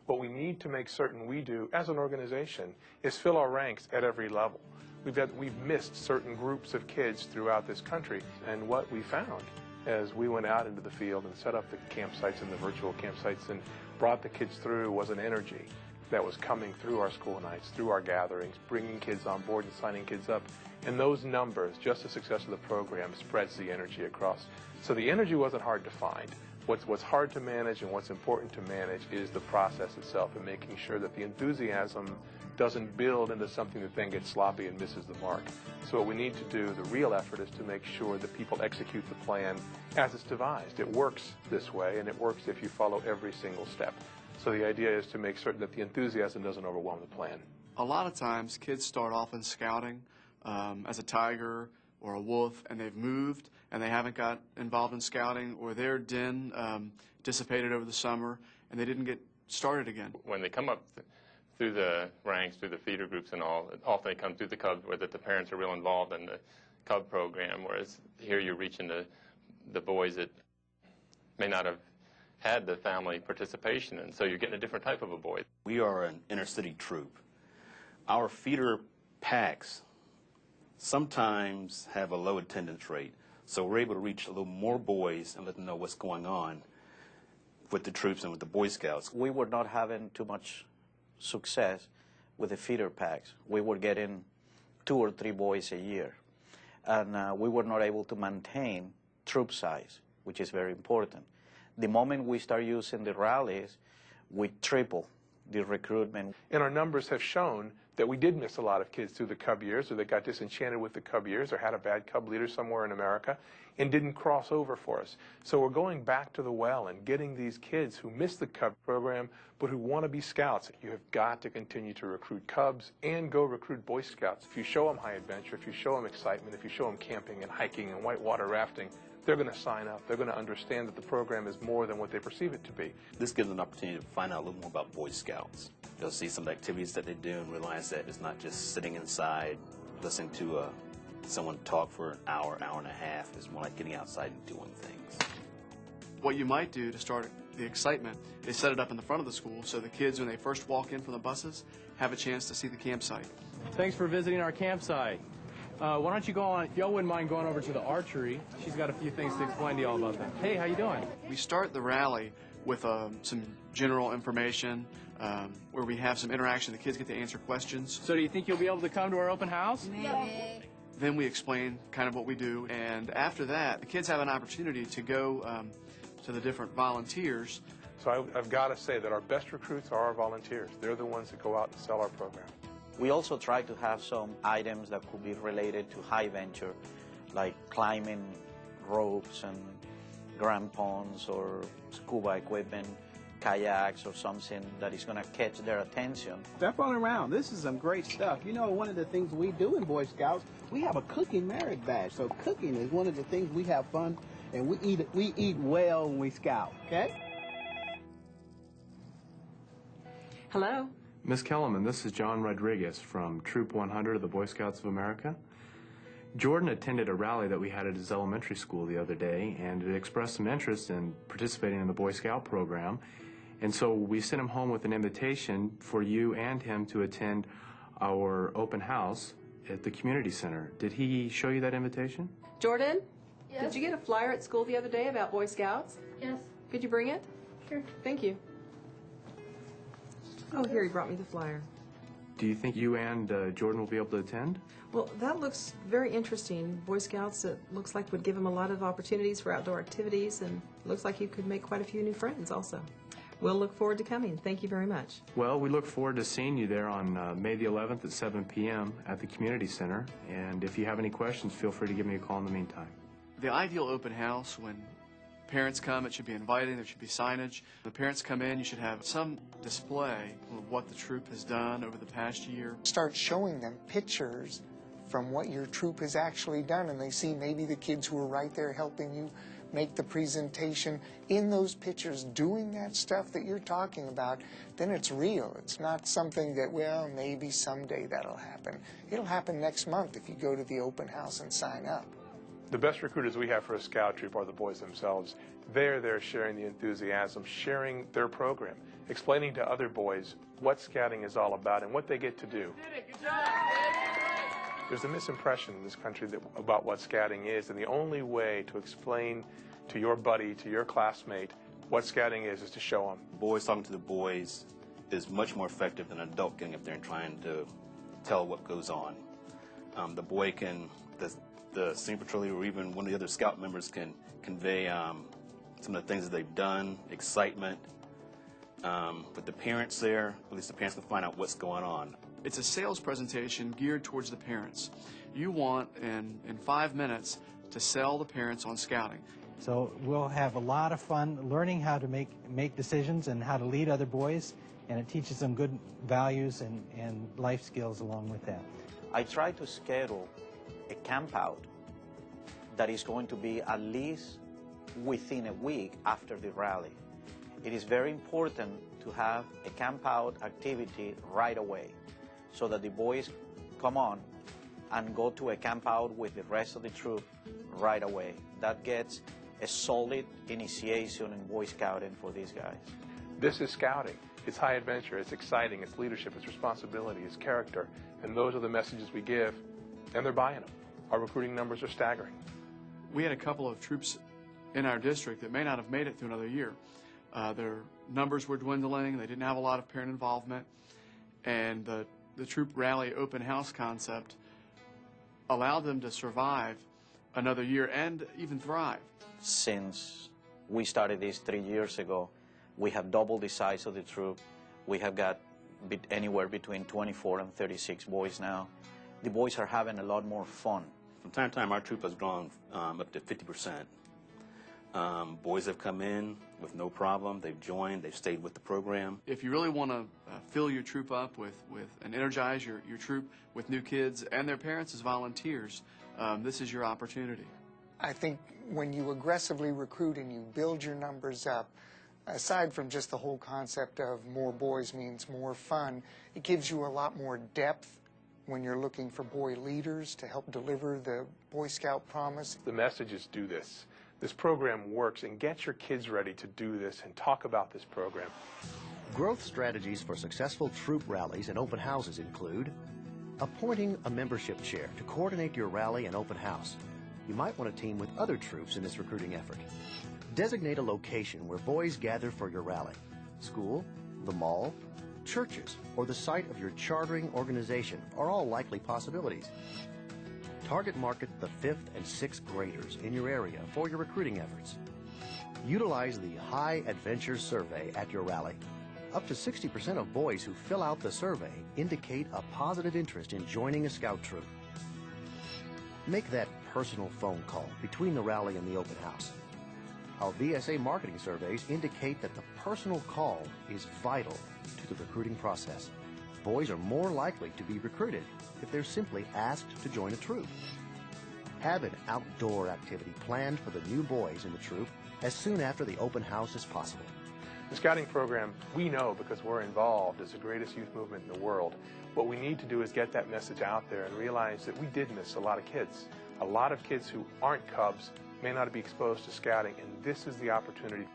What we need to make certain we do as an organization is fill our ranks at every level. We've missed certain groups of kids throughout this country, and what we found as we went out into the field and set up the campsites and the virtual campsites and brought the kids through was an energy that was coming through our school nights, through our gatherings, bringing kids on board and signing kids up. And those numbers, just the success of the program, spreads the energy across. So the energy wasn't hard to find. What's hard to manage and what's important to manage is the process itself and making sure that the enthusiasm doesn't build into something that then gets sloppy and misses the mark. So what we need to do, the real effort, is to make sure that people execute the plan as it's devised. It works this way, and it works if you follow every single step. So the idea is to make certain that the enthusiasm doesn't overwhelm the plan. A lot of times kids start off in scouting as a tiger or a wolf, and they've moved and they haven't got involved in scouting, or their den dissipated over the summer and they didn't get started again. When they come up through the ranks, through the feeder groups and all, often they come through the Cubs where the parents are real involved in the Cub program, whereas here you're reaching the boys that may not have had the family participation, and so you're getting a different type of a boy. We are an inner-city troop. Our feeder packs sometimes have a low attendance rate, so we're able to reach a little more boys and let them know what's going on with the troops and with the Boy Scouts. We were not having too much success with the feeder packs. We were getting 2 or 3 boys a year, and we were not able to maintain troop size, which is very important. The moment we start using the rallies, we triple the recruitment. And our numbers have shown that we did miss a lot of kids through the Cub years, or they got disenchanted with the Cub years, or had a bad Cub leader somewhere in America and didn't cross over for us. So we're going back to the well and getting these kids who missed the Cub program but who want to be Scouts. You have got to continue to recruit Cubs and go recruit Boy Scouts. If you show them high adventure, if you show them excitement, if you show them camping and hiking and whitewater rafting, they're going to sign up. They're going to understand that the program is more than what they perceive it to be. This gives them an opportunity to find out a little more about Boy Scouts. They'll see some of the activities that they do and realize that it's not just sitting inside listening to someone talk for an hour, hour and a half. It's more like getting outside and doing things. What you might do to start the excitement is set it up in the front of the school so the kids, when they first walk in from the buses, have a chance to see the campsite. Thanks for visiting our campsite. Why don't you go on, if y'all wouldn't mind going over to the archery. She's got a few things to explain to y'all about that. Hey, how you doing? We start the rally with some general information where we have some interaction. The kids get to answer questions. So do you think you'll be able to come to our open house? Maybe. Then we explain kind of what we do, and after that, the kids have an opportunity to go to the different volunteers. So I've got to say that our best recruits are our volunteers. They're the ones that go out and sell our program. We also try to have some items that could be related to high venture, like climbing ropes and crampons or scuba equipment, kayaks or something that is going to catch their attention. Step on around. This is some great stuff. You know, one of the things we do in Boy Scouts, we have a cooking merit badge. So cooking is one of the things we have fun, and we eat well when we scout, okay? Hello. Ms. Kellerman, this is John Rodriguez from Troop 100 of the Boy Scouts of America. Jordan attended a rally that we had at his elementary school the other day, and it expressed some interest in participating in the Boy Scout program. And so we sent him home with an invitation for you and him to attend our open house at the community center. Did he show you that invitation? Jordan? Yes? Did you get a flyer at school the other day about Boy Scouts? Yes. Could you bring it? Sure. Thank you. Oh, here, he brought me the flyer. Do you think you and Jordan will be able to attend? Well, that looks very interesting. Boy Scouts, it looks like would give him a lot of opportunities for outdoor activities, and it looks like he could make quite a few new friends also. We'll look forward to coming. Thank you very much. Well, we look forward to seeing you there on May the 11th at 7 p.m. at the community center. And if you have any questions, feel free to give me a call in the meantime. The ideal open house, when parents come, it should be inviting, there should be signage. The parents come in, you should have some display of what the troop has done over the past year. Start showing them pictures from what your troop has actually done, and they see maybe the kids who are right there helping you make the presentation in those pictures doing that stuff that you're talking about. Then it's real. It's not something that, well, maybe someday that'll happen. It'll happen next month if you go to the open house and sign up. The best recruiters we have for a scout troop are the boys themselves. They're there sharing the enthusiasm, sharing their program, explaining to other boys what scouting is all about and what they get to do. There's a misimpression in this country about what scouting is, and the only way to explain to your buddy, to your classmate, what scouting is to show them. Boys talking to the boys is much more effective than an adult getting up there and trying to tell what goes on. The boy can, the senior patrol leader or even one of the other scout members can convey some of the things that they've done, excitement. With the parents there, at least the parents can find out what's going on. It's a sales presentation geared towards the parents. You want, in 5 minutes, to sell the parents on scouting. So we'll have a lot of fun learning how to make decisions and how to lead other boys, and it teaches them good values and life skills along with that. I try to schedule a camp out that is going to be at least within a week after the rally. It is very important to have a camp out activity right away so that the boys come on and go to a camp out with the rest of the troop right away. That gets a solid initiation in Boy Scouting for these guys. This is scouting. It's high adventure, it's exciting, it's leadership, it's responsibility, it's character, and those are the messages we give, and they're buying them. Our recruiting numbers are staggering. We had a couple of troops in our district that may not have made it through another year. Their numbers were dwindling, they didn't have a lot of parent involvement, and the troop rally open house concept allowed them to survive another year and even thrive. Since we started this 3 years ago, we have doubled the size of the troop. We have got anywhere between 24 and 36 boys now. The boys are having a lot more fun. From time to time, our troop has grown up to 50%. Boys have come in with no problem. They've joined. They've stayed with the program. If you really want to fill your troop up and energize your troop with new kids and their parents as volunteers, this is your opportunity. I think when you aggressively recruit and you build your numbers up, aside from just the whole concept of more boys means more fun, it gives you a lot more depth when you're looking for boy leaders to help deliver the Boy Scout promise. The message is do this. This program works, and get your kids ready to do this and talk about this program. Growth strategies for successful troop rallies and open houses include appointing a membership chair to coordinate your rally and open house. You might want to team with other troops in this recruiting effort. Designate a location where boys gather for your rally. School, the mall, churches, or the site of your chartering organization are all likely possibilities. Target market the 5th and 6th graders in your area for your recruiting efforts. Utilize the High Adventure Survey at your rally. Up to 60% of boys who fill out the survey indicate a positive interest in joining a scout troop. Make that personal phone call between the rally and the open house. Our VSA marketing surveys indicate that the personal call is vital to the recruiting process. Boys are more likely to be recruited if they're simply asked to join a troop. Have an outdoor activity planned for the new boys in the troop as soon after the open house as possible. The scouting program, we know because we're involved, is the greatest youth movement in the world. What we need to do is get that message out there and realize that we did miss a lot of kids. A lot of kids who aren't Cubs may not be exposed to scouting, and this is the opportunity.